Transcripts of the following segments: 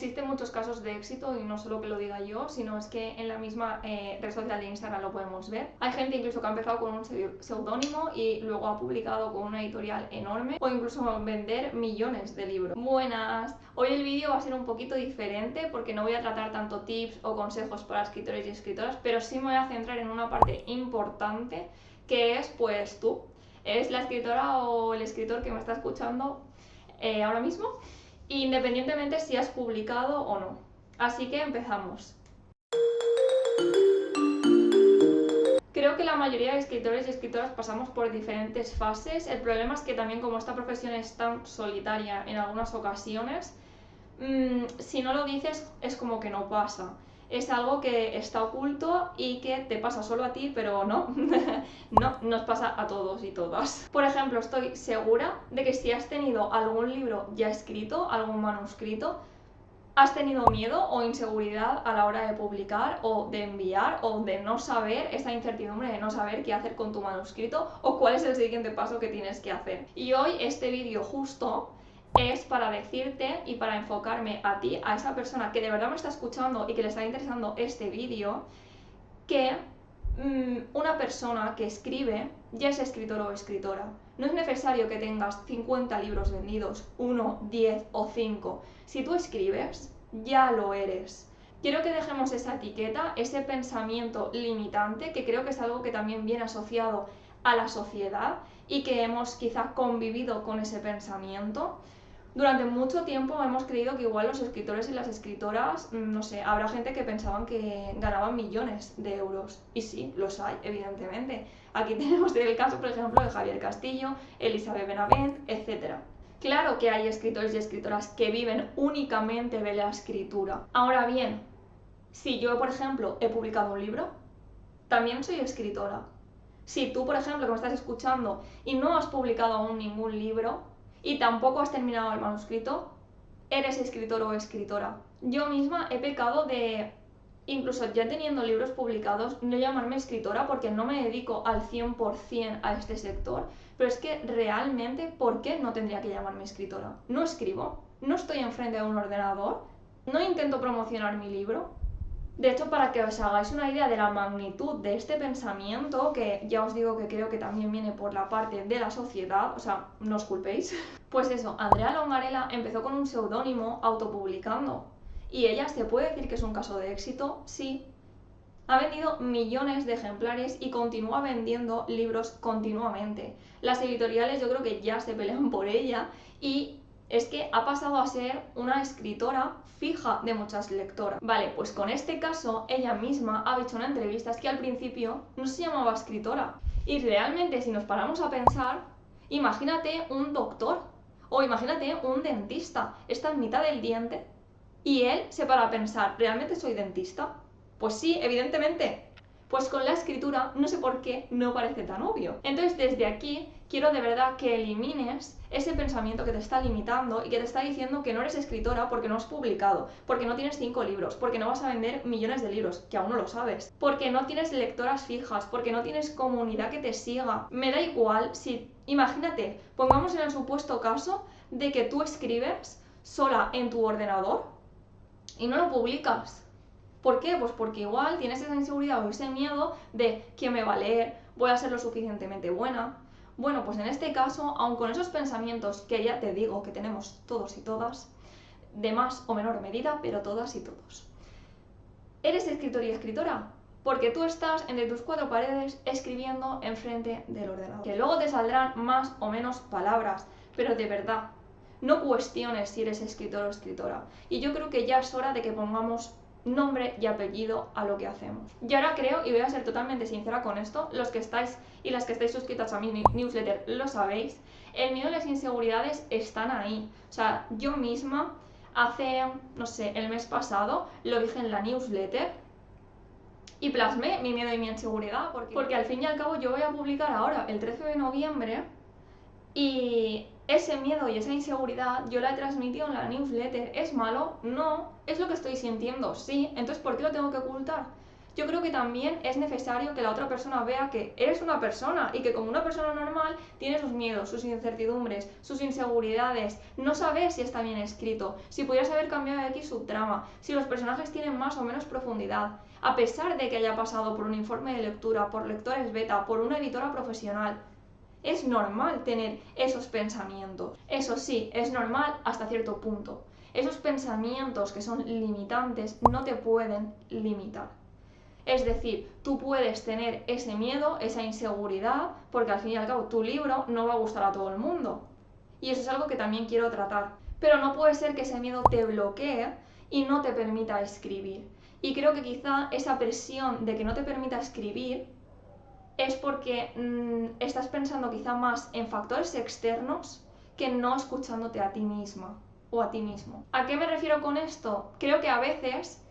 Existen muchos casos de éxito y no solo que lo diga yo, sino es que en la misma red social de Instagram lo podemos ver. Hay gente incluso que ha empezado con un seudónimo y luego ha publicado con una editorial enorme o incluso vender millones de libros. Buenas, hoy el vídeo va a ser un poquito diferente porque no voy a tratar tanto tips o consejos para escritores y escritoras, pero sí me voy a centrar en una parte importante que es pues tú. ¿Eres la escritora o el escritor que me está escuchando ahora mismo? Independientemente si has publicado o no. Así que empezamos. Creo que la mayoría de escritores y escritoras pasamos por diferentes fases. El problema es que también como esta profesión es tan solitaria en algunas ocasiones, si no lo dices es como que no pasa. Es algo que está oculto y que te pasa solo a ti, pero no, no, nos pasa a todos y todas. Por ejemplo, estoy segura de que si has tenido algún libro ya escrito, algún manuscrito, ¿has tenido miedo o inseguridad a la hora de publicar o de enviar o de no saber, esa incertidumbre de no saber qué hacer con tu manuscrito o cuál es el siguiente paso que tienes que hacer? Y hoy este vídeo justo es para decirte y para enfocarme a ti, a esa persona que de verdad me está escuchando y que le está interesando este vídeo, que una persona que escribe ya es escritor o escritora. No es necesario que tengas 50 libros vendidos, 1, 10 o 5. Si tú escribes, ya lo eres. Quiero que dejemos esa etiqueta, ese pensamiento limitante, que creo que es algo que también viene asociado a la sociedad y que hemos quizá convivido con ese pensamiento. Durante mucho tiempo hemos creído que igual los escritores y las escritoras, no sé, habrá gente que pensaban que ganaban millones de euros. Y sí, los hay, evidentemente. Aquí tenemos el caso, por ejemplo, de Javier Castillo, Elizabeth Benavent, etc. Claro que hay escritores y escritoras que viven únicamente de la escritura. Ahora bien, si yo, por ejemplo, he publicado un libro, también soy escritora. Si tú, por ejemplo, que me estás escuchando y no has publicado aún ningún libro y tampoco has terminado el manuscrito, eres escritor o escritora. Yo misma he pecado de, incluso ya teniendo libros publicados, no llamarme escritora porque no me dedico al 100% a este sector, pero es que realmente, ¿por qué no tendría que llamarme escritora? No escribo, no estoy enfrente de un ordenador, no intento promocionar mi libro. De hecho, para que os hagáis una idea de la magnitud de este pensamiento, que ya os digo que creo que también viene por la parte de la sociedad, o sea, no os culpéis, pues eso, Andrea Longarela empezó con un seudónimo autopublicando. Y ella, ¿se puede decir que es un caso de éxito? Sí. Ha vendido millones de ejemplares y continúa vendiendo libros continuamente. Las editoriales yo creo que ya se pelean por ella y es que ha pasado a ser una escritora fija de muchas lectoras. Vale, pues con este caso ella misma ha dicho en una entrevista que al principio no se llamaba escritora. Y realmente si nos paramos a pensar, imagínate un doctor o imagínate un dentista, está en mitad del diente y él se para a pensar, ¿realmente soy dentista? Pues sí, evidentemente. Pues con la escritura no sé por qué no parece tan obvio. Entonces desde aquí quiero de verdad que elimines ese pensamiento que te está limitando y que te está diciendo que no eres escritora porque no has publicado, porque no tienes 5 libros, porque no vas a vender millones de libros, que aún no lo sabes, porque no tienes lectoras fijas, porque no tienes comunidad que te siga. Me da igual si, imagínate, pongamos en el supuesto caso de que tú escribes sola en tu ordenador y no lo publicas. ¿Por qué? Pues porque igual tienes esa inseguridad o ese miedo de quién me va a leer, voy a ser lo suficientemente buena. Bueno, pues en este caso, aun con esos pensamientos que ya te digo que tenemos todos y todas, de más o menor medida, pero todas y todos. ¿Eres escritor y escritora? Porque tú estás entre tus 4 paredes escribiendo enfrente del ordenador. Que luego te saldrán más o menos palabras, pero de verdad, no cuestiones si eres escritor o escritora. Y yo creo que ya es hora de que pongamos nombre y apellido a lo que hacemos. Y ahora creo, y voy a ser totalmente sincera con esto, los que estáis y las que estáis suscritas a mi newsletter lo sabéis, el miedo y las inseguridades están ahí. O sea, yo misma hace, no sé, el mes pasado lo dije en la newsletter y plasmé mi miedo y mi inseguridad porque al fin y al cabo yo voy a publicar ahora el 13 de noviembre y ese miedo y esa inseguridad yo la he transmitido en la newsletter. ¿Es malo? No. ¿Es lo que estoy sintiendo? Sí. Entonces, ¿por qué lo tengo que ocultar? yo creo que también es necesario que la otra persona vea que eres una persona y que como una persona normal tiene sus miedos, sus incertidumbres, sus inseguridades, no sabes si está bien escrito, si podrías haber cambiado X subtrama, si los personajes tienen más o menos profundidad, a pesar de que haya pasado por un informe de lectura, por lectores beta, por una editora profesional. Es normal tener esos pensamientos. Eso sí, es normal hasta cierto punto. Esos pensamientos que son limitantes no te pueden limitar. Es decir, tú puedes tener ese miedo, esa inseguridad, porque al fin y al cabo tu libro no va a gustar a todo el mundo. Y eso es algo que también quiero tratar. Pero no puede ser que ese miedo te bloquee y no te permita escribir. Y creo que quizá esa presión de que no te permita escribir es porque estás pensando quizá más en factores externos que no escuchándote a ti misma o a ti mismo. ¿A qué me refiero con esto? Creo que a veces,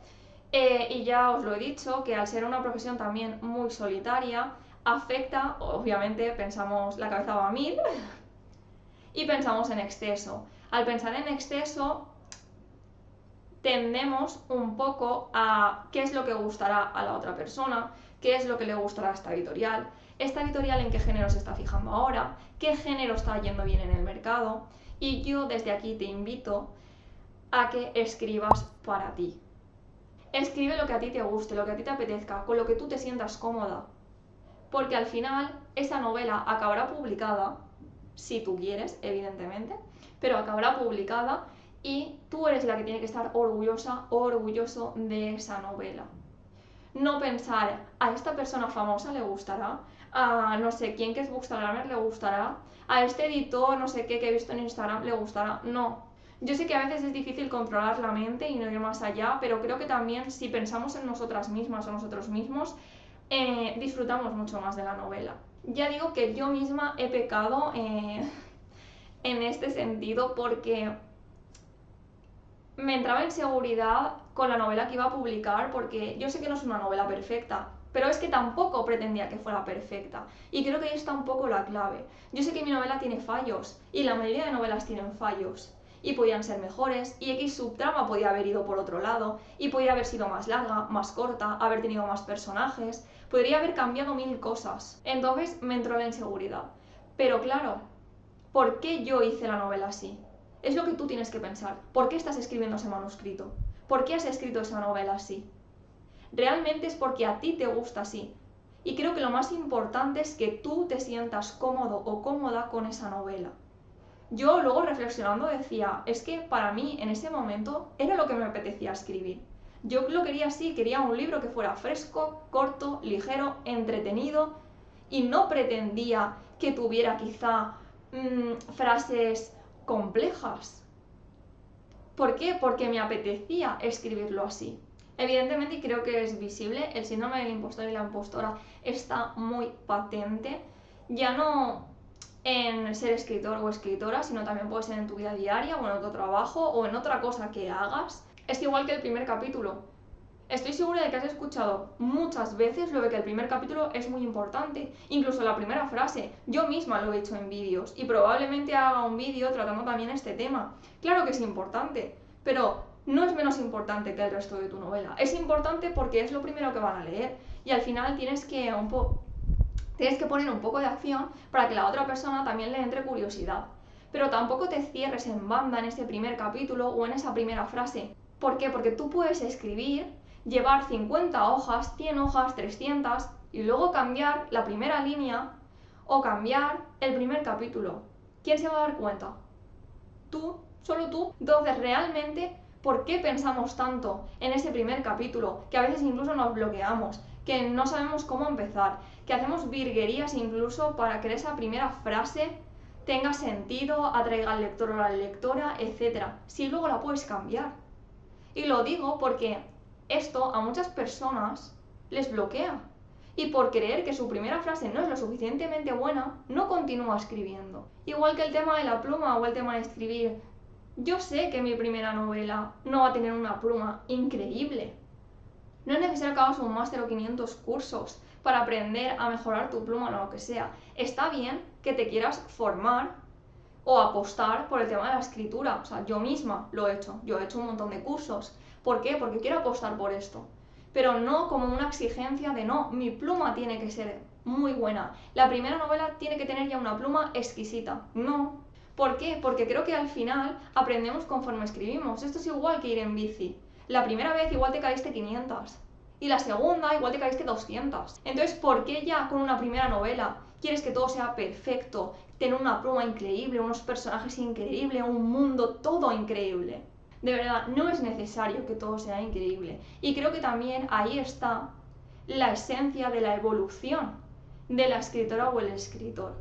y ya os lo he dicho, que al ser una profesión también muy solitaria, afecta, obviamente pensamos, la cabeza va a mil y pensamos en exceso. Al pensar en exceso, tendemos un poco a qué es lo que gustará a la otra persona, qué es lo que le gustará a esta editorial en qué género se está fijando ahora, qué género está yendo bien en el mercado, y yo desde aquí te invito a que escribas para ti. Escribe lo que a ti te guste, lo que a ti te apetezca, con lo que tú te sientas cómoda, porque al final esa novela acabará publicada, si tú quieres, evidentemente, pero acabará publicada y tú eres la que tiene que estar orgullosa o orgulloso de esa novela. No pensar, a esta persona famosa le gustará, a no sé quién que es bookstagrammer le gustará, a este editor no sé qué que he visto en Instagram le gustará. No. Yo sé que a veces es difícil controlar la mente y no ir más allá, pero creo que también si pensamos en nosotras mismas o nosotros mismos, disfrutamos mucho más de la novela. Ya digo que yo misma he pecado en este sentido porque me entraba inseguridad con la novela que iba a publicar porque yo sé que no es una novela perfecta, pero es que tampoco pretendía que fuera perfecta y creo que ahí está un poco la clave. Yo sé que mi novela tiene fallos y la mayoría de novelas tienen fallos y podían ser mejores y X subtrama podía haber ido por otro lado y podría haber sido más larga, más corta, haber tenido más personajes, podría haber cambiado mil cosas. Entonces me entró la inseguridad. Pero claro, ¿por qué yo hice la novela así? Es lo que tú tienes que pensar. ¿Por qué estás escribiendo ese manuscrito? ¿Por qué has escrito esa novela así? Realmente es porque a ti te gusta así. Y creo que lo más importante es que tú te sientas cómodo o cómoda con esa novela. Yo luego reflexionando decía, es que para mí en ese momento era lo que me apetecía escribir. Yo lo quería así, quería un libro que fuera fresco, corto, ligero, entretenido y no pretendía que tuviera quizá frases complejas. ¿Por qué? Porque me apetecía escribirlo así. Evidentemente, y creo que es visible, el síndrome del impostor y la impostora está muy patente, ya no en ser escritor o escritora, sino también puede ser en tu vida diaria o en otro trabajo o en otra cosa que hagas. Es igual que el primer capítulo. Estoy segura de que has escuchado muchas veces lo de que el primer capítulo es muy importante, incluso la primera frase. Yo misma lo he hecho en vídeos y probablemente haga un vídeo tratando también este tema. Claro que es importante, pero no es menos importante que el resto de tu novela. Es importante porque es lo primero que van a leer y al final tienes que poner un poco de acción para que la otra persona también le entre curiosidad. Pero tampoco te cierres en banda en ese primer capítulo o en esa primera frase. ¿Por qué? Porque tú puedes escribir, llevar 50 hojas, 100 hojas, 300 y luego cambiar la primera línea o cambiar el primer capítulo. ¿Quién se va a dar cuenta? Tú, solo tú. Entonces, realmente, ¿por qué pensamos tanto en ese primer capítulo? Que a veces incluso nos bloqueamos, que no sabemos cómo empezar, que hacemos virguerías incluso para que esa primera frase tenga sentido, atraiga al lector o a la lectora, etc. Si luego la puedes cambiar. Y lo digo porque esto a muchas personas les bloquea. Y por creer que su primera frase no es lo suficientemente buena, no continúa escribiendo. Igual que el tema de la pluma o el tema de escribir. Yo sé que mi primera novela no va a tener una pluma increíble. No es necesario que hagas un máster o 500 cursos para aprender a mejorar tu pluma o lo que sea. Está bien que te quieras formar o apostar por el tema de la escritura. O sea, yo misma lo he hecho. Yo he hecho un montón de cursos. ¿Por qué? Porque quiero apostar por esto. pero no como una exigencia de no, mi pluma tiene que ser muy buena, la primera novela tiene que tener ya una pluma exquisita. No. ¿Por qué? Porque creo que al final aprendemos conforme escribimos. Esto es igual que ir en bici. La primera vez igual te caíste 500 y la segunda igual te caíste 200. Entonces, ¿por qué ya con una primera novela quieres que todo sea perfecto, tener una pluma increíble, unos personajes increíbles, un mundo todo increíble? De verdad, no es necesario que todo sea increíble. Y creo que también ahí está la esencia de la evolución de la escritora o el escritor.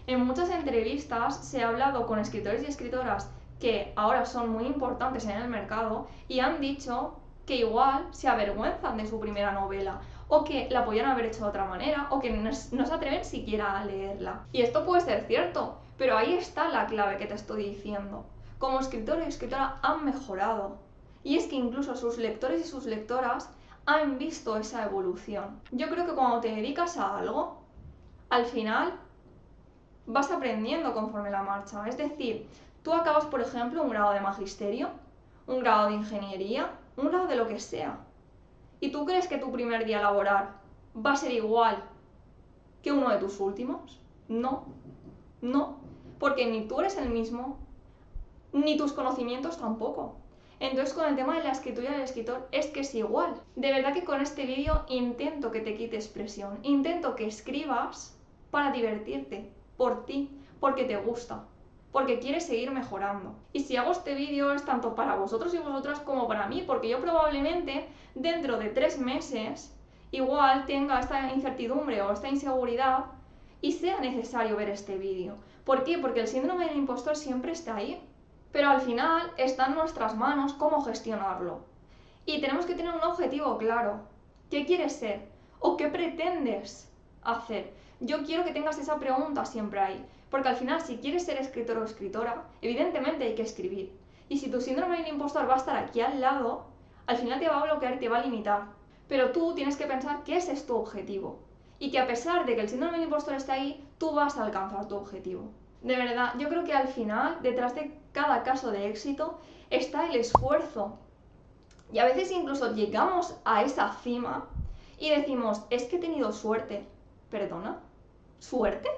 En muchas entrevistas se ha hablado con escritores y escritoras que ahora son muy importantes en el mercado y han dicho que igual se avergüenzan de su primera novela o que la podían haber hecho de otra manera o que no se atreven siquiera a leerla. Y esto puede ser cierto, pero ahí está la clave que te estoy diciendo. Como escritor y escritora han mejorado. Y es que incluso sus lectores y sus lectoras han visto esa evolución. Yo creo que cuando te dedicas a algo, al final vas aprendiendo conforme la marcha. Es decir, tú acabas, por ejemplo, un grado de magisterio, un grado de ingeniería, un grado de lo que sea. ¿Y tú crees que tu primer día laboral va a ser igual que uno de tus últimos? No, no, porque ni tú eres el mismo, ni tus conocimientos tampoco. Entonces con el tema de la escritura y del escritor es que es igual. De verdad que con este vídeo intento que te quites presión, intento que escribas para divertirte, por ti, porque te gusta, porque quieres seguir mejorando. Y si hago este vídeo es tanto para vosotros y vosotras como para mí, porque yo probablemente dentro de 3 meses igual tenga esta incertidumbre o esta inseguridad y sea necesario ver este vídeo. ¿Por qué? Porque el síndrome del impostor siempre está ahí. Pero al final está en nuestras manos cómo gestionarlo. Y tenemos que tener un objetivo claro. ¿Qué quieres ser? ¿O qué pretendes hacer? Yo quiero que tengas esa pregunta siempre ahí. Porque al final, si quieres ser escritor o escritora, evidentemente hay que escribir. Y si tu síndrome del impostor va a estar aquí al lado, al final te va a bloquear y te va a limitar. Pero tú tienes que pensar que ese es tu objetivo. Y que a pesar de que el síndrome del impostor esté ahí, tú vas a alcanzar tu objetivo. De verdad, yo creo que al final, detrás de cada caso de éxito, está el esfuerzo. Y a veces incluso llegamos a esa cima y decimos, es que he tenido suerte. ¿Perdona? ¿Suerte?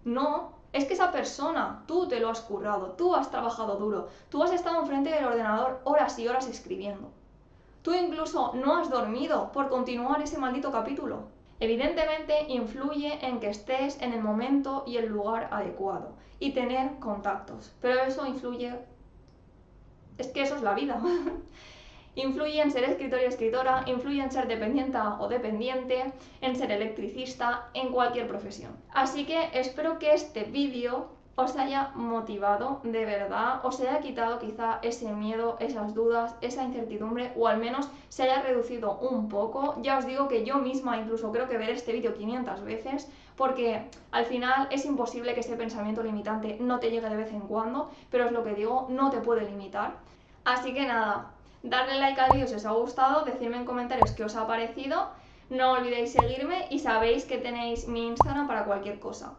No, es que esa persona, tú te lo has currado, tú has trabajado duro, tú has estado enfrente del ordenador horas y horas escribiendo. Tú incluso no has dormido por continuar ese maldito capítulo. Evidentemente influye en que estés en el momento y el lugar adecuado y tener contactos, pero eso influye, es que eso es la vida. Influye en ser escritor y escritora, influye en ser dependiente o dependiente, en ser electricista, en cualquier profesión. Así que espero que este vídeo os haya motivado de verdad, os haya quitado quizá ese miedo, esas dudas, esa incertidumbre, o al menos se haya reducido un poco. Ya os digo que yo misma incluso creo que veré este vídeo 500 veces, porque al final es imposible que ese pensamiento limitante no te llegue de vez en cuando, pero es lo que digo, no te puede limitar. Así que nada, darle like al vídeo si os ha gustado, decidme en comentarios qué os ha parecido, no olvidéis seguirme y sabéis que tenéis mi Instagram para cualquier cosa.